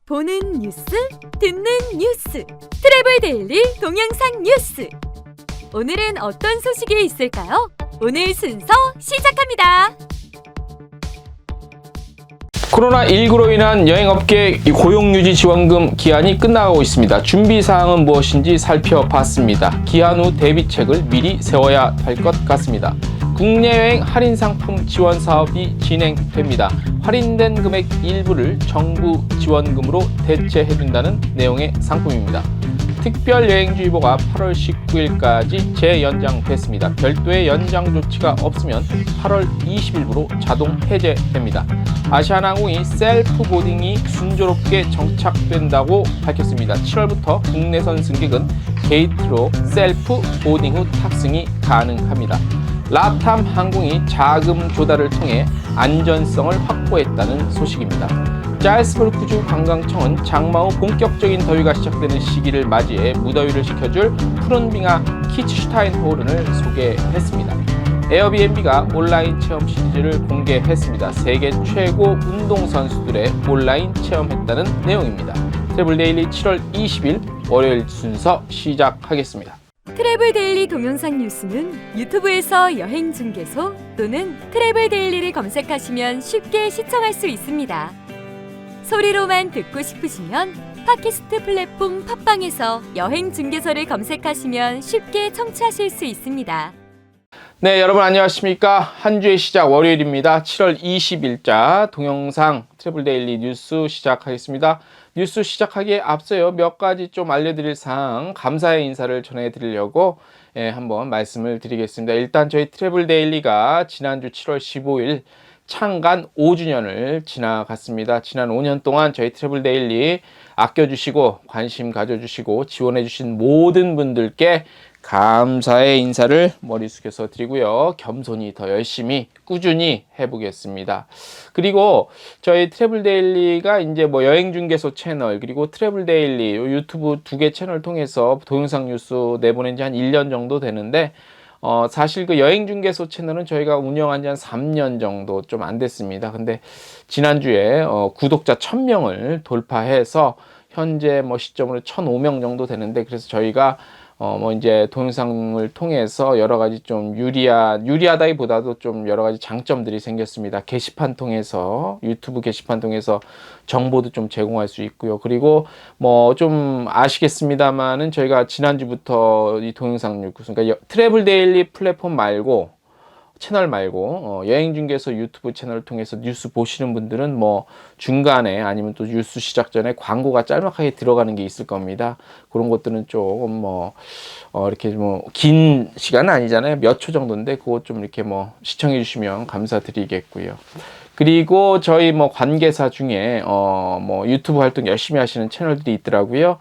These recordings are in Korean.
보는 뉴스, 듣는 뉴스, 트래블 데일리 동영상 뉴스. 오늘은 어떤 소식이 있을까요? 오늘 순서 시작합니다. 코로나19로 인한 여행업계 고용유지 지원금 기한이 끝나가고 있습니다. 준비사항은 무엇인지 살펴봤습니다. 기한 후 대비책을 미리 세워야 할 것 같습니다. 국내여행 할인상품 지원 사업이 진행됩니다. 할인된 금액 일부를 정부 지원금으로 대체해준다는 내용의 상품입니다. 특별여행주의보가 8월 19일까지 재연장됐습니다. 별도의 연장 조치가 없으면 8월 20일부로 자동 해제됩니다. 아시아나항공이 셀프 보딩이 순조롭게 정착된다고 밝혔습니다. 7월부터 국내선 승객은 게이트로 셀프 보딩 후 탑승이 가능합니다. 라탐 항공이 자금 조달을 통해 안전성을 확보했다는 소식입니다. 잘츠부르크주 관광청은 장마 후 본격적인 더위가 시작되는 시기를 맞이해 무더위를 식혀줄 푸른빙하 키츠슈타인호른을 소개했습니다. 에어비앤비가 온라인 체험 시리즈를 공개했습니다. 세계 최고 운동선수들의 온라인 체험했다는 내용입니다. 트래블 데일리 7월 20일 월요일 순서 시작하겠습니다. 트래블 데일리 동영상 뉴스는 유튜브에서 여행 중개소 또는 트래블 데일리를 검색하시면 쉽게 시청할 수 있습니다. 소리로만 듣고 싶으시면 팟캐스트 플랫폼 팟빵에서 여행 중개소를 검색하시면 쉽게 청취하실 수 있습니다. 네, 여러분 안녕하십니까? 한 주의 시작 월요일입니다. 7월 20일자 동영상 트래블 데일리 뉴스 시작하겠습니다. 뉴스 시작하기에 앞서요, 몇 가지 좀 알려드릴 사항, 감사의 인사를 전해드리려고 한번 말씀을 드리겠습니다. 일단 저희 트래블 데일리가 지난주 7월 15일 창간 5주년을 지나갔습니다. 지난 5년 동안 저희 트래블 데일리 아껴주시고 관심 가져주시고 지원해주신 모든 분들께 감사의 인사를 머리 숙여서 드리고요. 겸손히 더 열심히 꾸준히 해보겠습니다. 그리고 저희 트래블 데일리가 이제 뭐 여행 중개소 채널 그리고 트래블 데일리 유튜브 두 개 채널 통해서 동영상 뉴스 내보낸 지 한 1년 정도 되는데 사실 그 여행 중개소 채널은 저희가 운영한 지 한 3년 정도 좀 안 됐습니다. 근데 지난주에 구독자 1000명을 돌파해서 현재 뭐 시점으로 1005명 정도 되는데, 그래서 저희가 뭐 이제 동영상을 통해서 여러 가지 좀 유리하다기보다도 좀 여러 가지 장점들이 생겼습니다. 게시판 통해서, 유튜브 게시판 통해서 정보도 좀 제공할 수 있고요. 그리고 뭐 좀 아시겠습니다만은 저희가 지난주부터 이 동영상 뉴스, 그러니까 트래블 데일리 플랫폼 말고 채널 말고 여행 중개소 유튜브 채널을 통해서 뉴스 보시는 분들은 뭐 중간에 아니면 또 뉴스 시작 전에 광고가 짤막하게 들어가는 게 있을 겁니다. 그런 것들은 조금 뭐 이렇게 뭐 긴 시간은 아니잖아요. 몇 초 정도인데 그거 좀 이렇게 뭐 시청해 주시면 감사드리겠고요. 그리고 저희 뭐 관계사 중에 뭐 유튜브 활동 열심히 하시는 채널들이 있더라고요.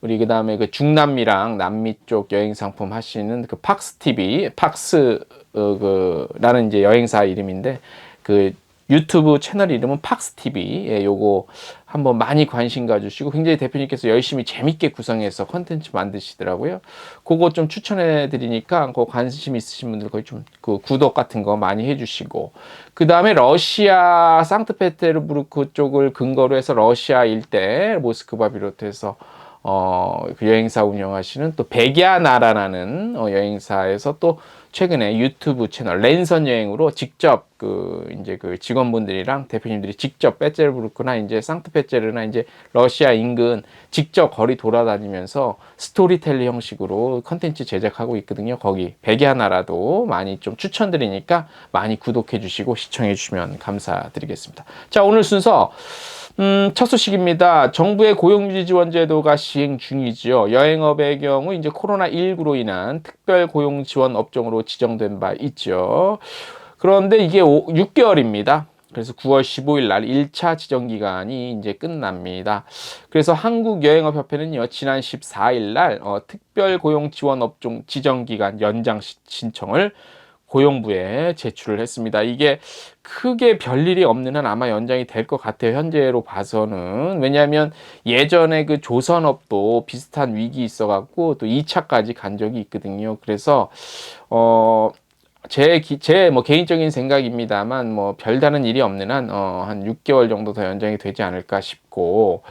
우리 그 다음에 그 중남미랑 남미 쪽 여행 상품 하시는 그 팍스 TV, 라는 이제 여행사 이름인데 그 유튜브 채널 이름은 팍스 TV. 예, 요거 한번 많이 관심 가주시고, 굉장히 대표님께서 열심히 재밌게 구성해서 컨텐츠 만드시더라고요. 그거 좀 추천해 드리니까 그 관심 있으신 분들 거의 좀 그 구독 같은 거 많이 해주시고, 그 다음에 러시아 상트페테르부르크 쪽을 근거로 해서 러시아 일대 모스크바 비롯해서 그 여행사 운영하시는 또 백야나라라는 여행사에서 또 최근에 유튜브 채널 랜선 여행으로 직접 이제 그 직원분들이랑 대표님들이 직접 페테르부르크나 이제 상트페테르나 이제 러시아 인근 직접 거리 돌아다니면서 스토리텔리 형식으로 컨텐츠 제작하고 있거든요. 거기 백야나라도 많이 좀 추천드리니까 많이 구독해 주시고 시청해 주시면 감사드리겠습니다. 자, 오늘 순서 첫 소식입니다. 정부의 고용유지 지원 제도가 시행 중이지요. 여행업의 경우 이제 코로나19로 인한 특별 고용 지원 업종으로 지정된 바 있죠. 그런데 이게 6개월입니다. 그래서 9월 15일 날 1차 지정 기간이 이제 끝납니다. 그래서 한국여행업협회는요, 지난 14일 날 특별 고용 지원 업종 지정 기간 연장 신청을 고용부에 제출을 했습니다. 이게 크게 별일이 없는 한 아마 연장이 될 것 같아요. 현재로 봐서는. 왜냐하면 예전에 그 조선업도 비슷한 위기 있어갖고 또 2차까지 간 적이 있거든요. 그래서 제 뭐 개인적인 생각입니다만 뭐 별다른 일이 없는 한 6개월 정도 더 연장이 되지 않을까 싶고,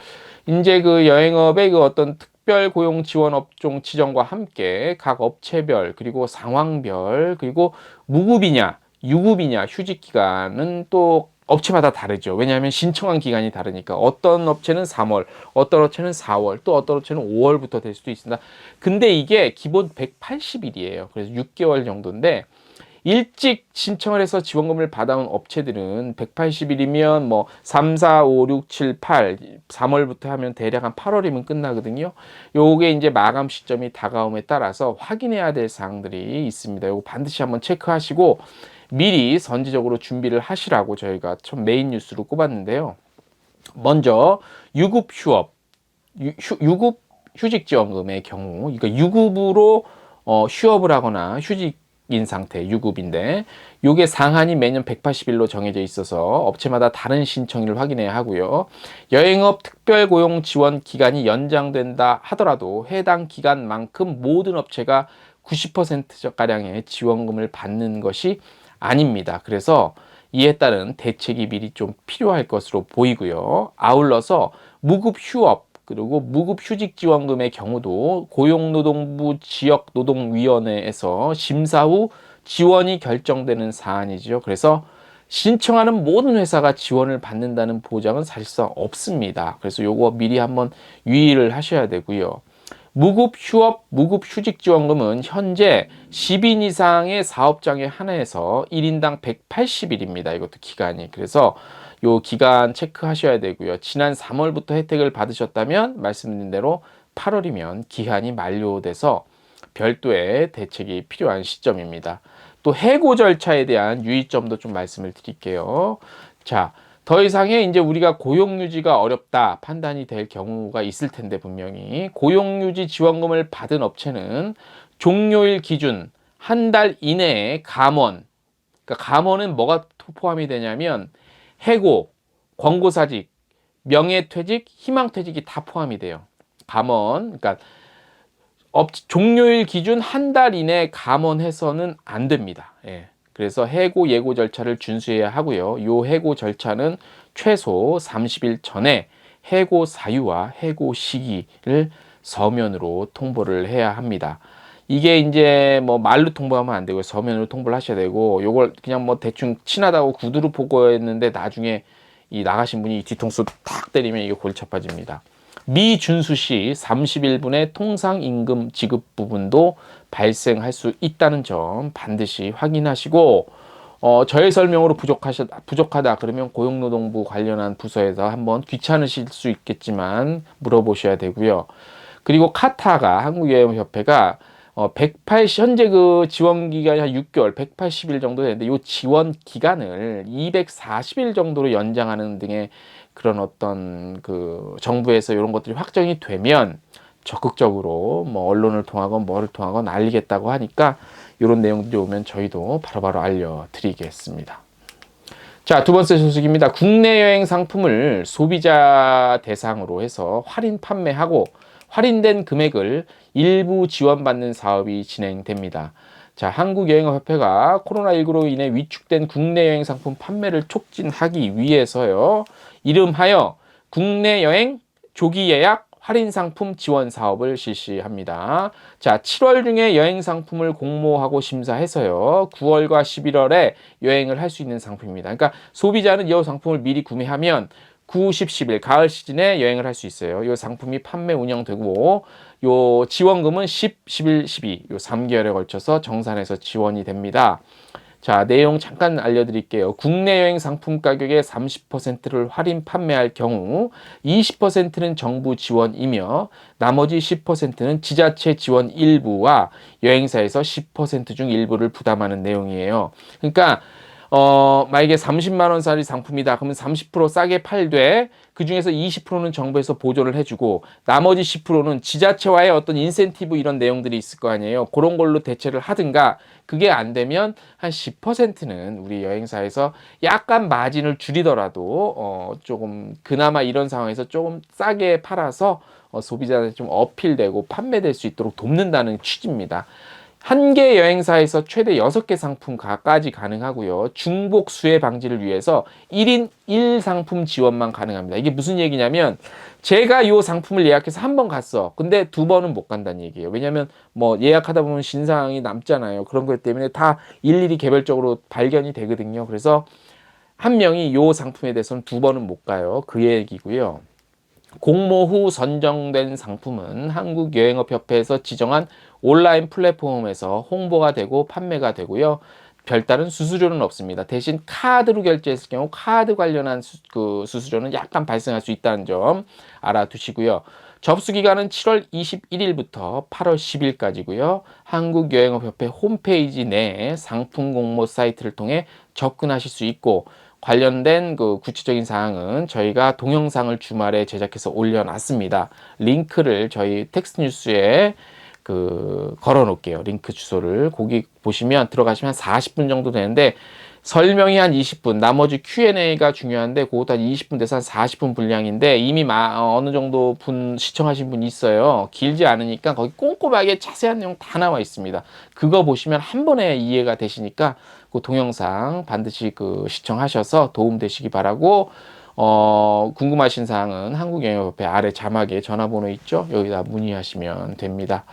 이제 그 여행업의 그 어떤 특별 고용 지원 업종 지정과 함께 각 업체별 그리고 상황별 그리고 무급이냐 유급이냐 휴직 기간은 또 업체마다 다르죠. 왜냐하면 신청한 기간이 다르니까 어떤 업체는 3월, 어떤 업체는 4월, 또 어떤 업체는 5월부터 될 수도 있습니다. 근데 이게 기본 180일이에요. 그래서 6개월 정도인데 일찍 신청을 해서 지원금을 받아온 업체들은 180일이면 뭐 3, 4, 5, 6, 7, 8, 3월부터 하면 대략 한 8월이면 끝나거든요. 요게 이제 마감 시점이 다가옴에 따라서 확인해야 될 사항들이 있습니다. 요거 반드시 한번 체크하시고 미리 선제적으로 준비를 하시라고 저희가 좀 메인 뉴스로 꼽았는데요. 먼저 유급 유급 휴직 지원금의 경우, 그러니까 유급으로 휴업을 하거나 휴직인 상태, 유급인데 요게 상한이 매년 180일로 정해져 있어서 업체마다 다른 신청일을 확인해야 하고요. 여행업 특별고용 지원 기간이 연장된다 하더라도 해당 기간만큼 모든 업체가 90%가량의 지원금을 받는 것이 아닙니다. 그래서 이에 따른 대책이 미리 좀 필요할 것으로 보이고요. 아울러서 무급 휴업 그리고 무급 휴직 지원금의 경우도 고용노동부 지역노동위원회에서 심사 후 지원이 결정되는 사안이죠. 그래서 신청하는 모든 회사가 지원을 받는다는 보장은 사실상 없습니다. 그래서 요거 미리 한번 유의를 하셔야 되고요. 무급 휴업, 무급 휴직 지원금은 현재 10인 이상의 사업장에 한해서 1인당 180일입니다. 이것도 기간이. 그래서 요 기간 체크하셔야 되고요. 지난 3월부터 혜택을 받으셨다면 말씀드린 대로 8월이면 기한이 만료돼서 별도의 대책이 필요한 시점입니다. 또 해고 절차에 대한 유의점도 좀 말씀을 드릴게요. 자, 더 이상의 이제 우리가 고용유지가 어렵다 판단이 될 경우가 있을 텐데 분명히 고용유지 지원금을 받은 업체는 종료일 기준 한 달 이내에 감원, 그러니까 감원은 뭐가 포함이 되냐면 해고, 권고사직, 명예퇴직, 희망퇴직이 다 포함이 돼요. 감원, 그러니까 종료일 기준 한 달 이내에 감원해서는 안 됩니다. 예. 그래서 해고 예고 절차를 준수해야 하고요. 요 해고 절차는 최소 30일 전에 해고 사유와 해고 시기를 서면으로 통보를 해야 합니다. 이게 이제 뭐 말로 통보하면 안 되고요. 서면으로 통보를 하셔야 되고 요걸 그냥 뭐 대충 친하다고 구두로 보고했는데 나중에 이 나가신 분이 뒤통수 탁 때리면 이게 골치 아파집니다. 미준수 시 30일분의 통상임금 지급 부분도 발생할 수 있다는 점 반드시 확인하시고 저의 설명으로 부족하다 그러면 고용노동부 관련한 부서에서 한번 귀찮으실 수 있겠지만 물어보셔야 되고요. 그리고 카타가 한국여행협회가 현재 그 지원 기간이 한 6개월, 180일 정도 되는데 이 지원 기간을 240일 정도로 연장하는 등의 그런 어떤 그 정부에서 이런 것들이 확정이 되면 적극적으로 뭐 언론을 통하건 뭐를 통하건 알리겠다고 하니까 이런 내용들이 오면 저희도 바로바로 알려드리겠습니다. 자, 두 번째 소식입니다. 국내 여행 상품을 소비자 대상으로 해서 할인 판매하고 할인된 금액을 일부 지원받는 사업이 진행됩니다. 자, 한국여행업협회가 코로나19로 인해 위축된 국내 여행 상품 판매를 촉진하기 위해서요. 이름하여 국내 여행 조기 예약 할인 상품 지원 사업을 실시합니다. 자, 7월 중에 여행 상품을 공모하고 심사해서요. 9월과 11월에 여행을 할 수 있는 상품입니다. 그러니까 소비자는 이 상품을 미리 구매하면 9, 10, 11 가을 시즌에 여행을 할 수 있어요. 이 상품이 판매 운영되고 요 지원금은 10, 11, 12 요 3개월에 걸쳐서 정산해서 지원이 됩니다. 자, 내용 잠깐 알려드릴게요. 국내 여행 상품 가격의 30%를 할인 판매할 경우 20%는 정부 지원이며 나머지 10%는 지자체 지원 일부와 여행사에서 10% 중 일부를 부담하는 내용이에요. 그러니까 만약에 30만 원짜리 상품이다. 그러면 30% 싸게 팔되 그 중에서 20%는 정부에서 보조를 해주고 나머지 10%는 지자체와의 어떤 인센티브 이런 내용들이 있을 거 아니에요. 그런 걸로 대체를 하든가 그게 안 되면 한 10%는 우리 여행사에서 약간 마진을 줄이더라도 조금 그나마 이런 상황에서 조금 싸게 팔아서 소비자한테 좀 어필되고 판매될 수 있도록 돕는다는 취지입니다. 한 개 여행사에서 최대 6개 상품까지 가능하고요. 중복 수혜 방지를 위해서 1인 1상품 지원만 가능합니다. 이게 무슨 얘기냐면 제가 이 상품을 예약해서 한 번 갔어. 근데 2번은 못 간다는 얘기예요. 왜냐면 뭐 예약하다 보면 신상이 남잖아요. 그런 것 때문에 다 일일이 개별적으로 발견이 되거든요. 그래서 한 명이 이 상품에 대해서는 2번은 못 가요. 그 얘기고요. 공모 후 선정된 상품은 한국여행업협회에서 지정한 온라인 플랫폼에서 홍보가 되고 판매가 되고요. 별다른 수수료는 없습니다. 대신 카드로 결제했을 경우 카드 관련한 수수료는 약간 발생할 수 있다는 점 알아두시고요. 접수 기간은 7월 21일부터 8월 10일까지고요. 한국여행업협회 홈페이지 내 상품 공모 사이트를 통해 접근하실 수 있고 관련된 그 구체적인 사항은 저희가 동영상을 주말에 제작해서 올려놨습니다. 링크를 저희 텍스트 뉴스에 걸어 놓을게요. 링크 주소를. 거기 보시면 들어가시면 40분 정도 되는데 설명이 한 20분, 나머지 Q&A가 중요한데 그것도 한 20분 돼서 한 40분 분량인데 이미 어느 정도 분 시청하신 분이 있어요. 길지 않으니까 거기 꼼꼼하게 자세한 내용 다 나와 있습니다. 그거 보시면 한 번에 이해가 되시니까 그 동영상 반드시 시청하셔서 도움 되시기 바라고 궁금하신 사항은 한국여행협회 아래 자막에 전화번호 있죠? 여기다 문의하시면 됩니다.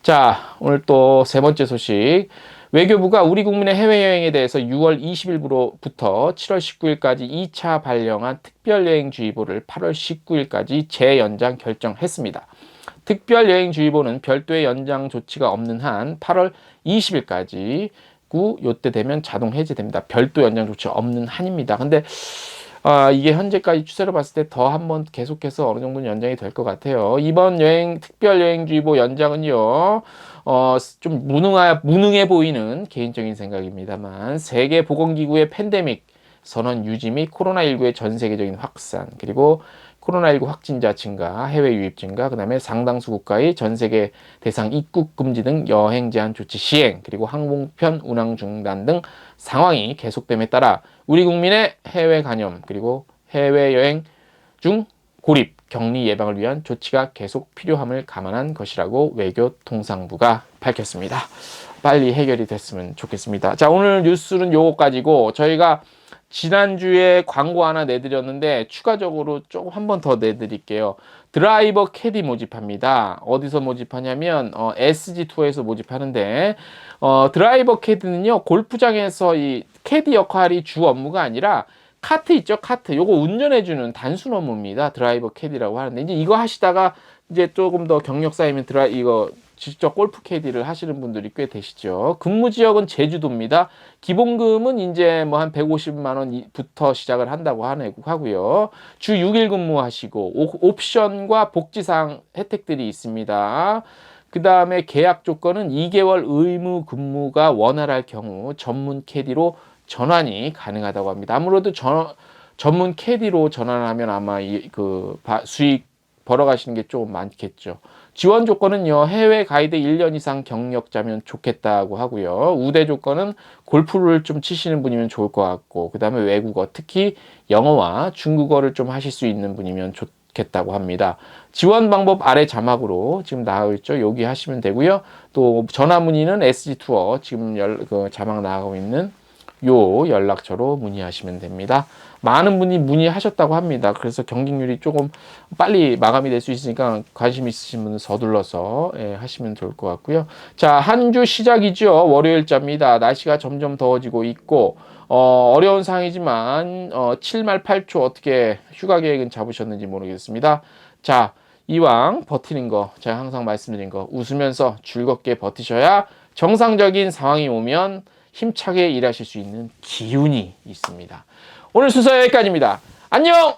자, 오늘 또 세 번째 소식. 외교부가 우리 국민의 해외여행에 대해서 6월 20일부터 7월 19일까지 2차 발령한 특별여행주의보를 8월 19일까지 재연장 결정했습니다. 특별여행주의보는 별도의 연장 조치가 없는 한 8월 20일까지 요때 되면 자동 해제됩니다. 별도 연장 조치 없는 한입니다. 근데 이게 현재까지 추세로 봤을 때 더 한번 계속해서 어느 정도는 연장이 될 것 같아요. 이번 특별여행주의보 연장은요, 좀 무능해 보이는 개인적인 생각입니다만, 세계보건기구의 팬데믹 선언 유지 및 코로나19의 전 세계적인 확산, 그리고 코로나19 확진자 증가, 해외 유입 증가, 그 다음에 상당수 국가의 전 세계 대상 입국 금지 등 여행 제한 조치 시행, 그리고 항공편 운항 중단 등 상황이 계속됨에 따라 우리 국민의 해외 간염, 그리고 해외여행 중 고립, 격리 예방을 위한 조치가 계속 필요함을 감안한 것이라고 외교통상부가 밝혔습니다. 빨리 해결이 됐으면 좋겠습니다. 자, 오늘 뉴스는 요거까지고 저희가 지난주에 광고 하나 내드렸는데 추가적으로 조금 한 번 더 내드릴게요. 드라이버 캐디 모집합니다. 어디서 모집하냐면 SG 투어에서 모집하는데 드라이버 캐디는요, 골프장에서 이 캐디 역할이 주 업무가 아니라 카트 있죠, 카트. 요거 운전해주는 단순 업무입니다. 드라이버 캐디라고 하는데 이제 이거 하시다가 이제 조금 더 경력 쌓이면 이거 직접 골프 캐디를 하시는 분들이 꽤 되시죠. 근무 지역은 제주도입니다. 기본금은 이제 뭐 한 150만 원부터 시작을 한다고 하고요. 주 6일 근무하시고 옵션과 복지상 혜택들이 있습니다. 그 다음에 계약 조건은 2개월 의무 근무가 원활할 경우 전문 캐디로 전환이 가능하다고 합니다. 아무래도 전문 캐디로 전환하면 아마 수익 벌어가시는 게 좀 많겠죠. 지원 조건은요, 해외 가이드 1년 이상 경력자면 좋겠다고 하고요. 우대 조건은 골프를 좀 치시는 분이면 좋을 것 같고, 그 다음에 외국어, 특히 영어와 중국어를 좀 하실 수 있는 분이면 좋겠다고 합니다. 지원 방법 아래 자막으로 지금 나가고 있죠. 여기 하시면 되고요. 또 전화 문의는 SG투어 지금 자막 나가고 있는 요 연락처로 문의하시면 됩니다. 많은 분이 문의하셨다고 합니다. 그래서 경쟁률이 조금 빨리 마감이 될 수 있으니까 관심 있으신 분은 서둘러서 하시면 좋을 것 같고요. 자, 한 주 시작이죠. 월요일자입니다. 날씨가 점점 더워지고 있고 어려운 상황이지만 7말 8초 어떻게 휴가 계획은 잡으셨는지 모르겠습니다. 자, 이왕 버티는 거, 제가 항상 말씀드린 거, 웃으면서 즐겁게 버티셔야 정상적인 상황이 오면 힘차게 일하실 수 있는 기운이 있습니다. 오늘 순서 여기까지입니다. 안녕!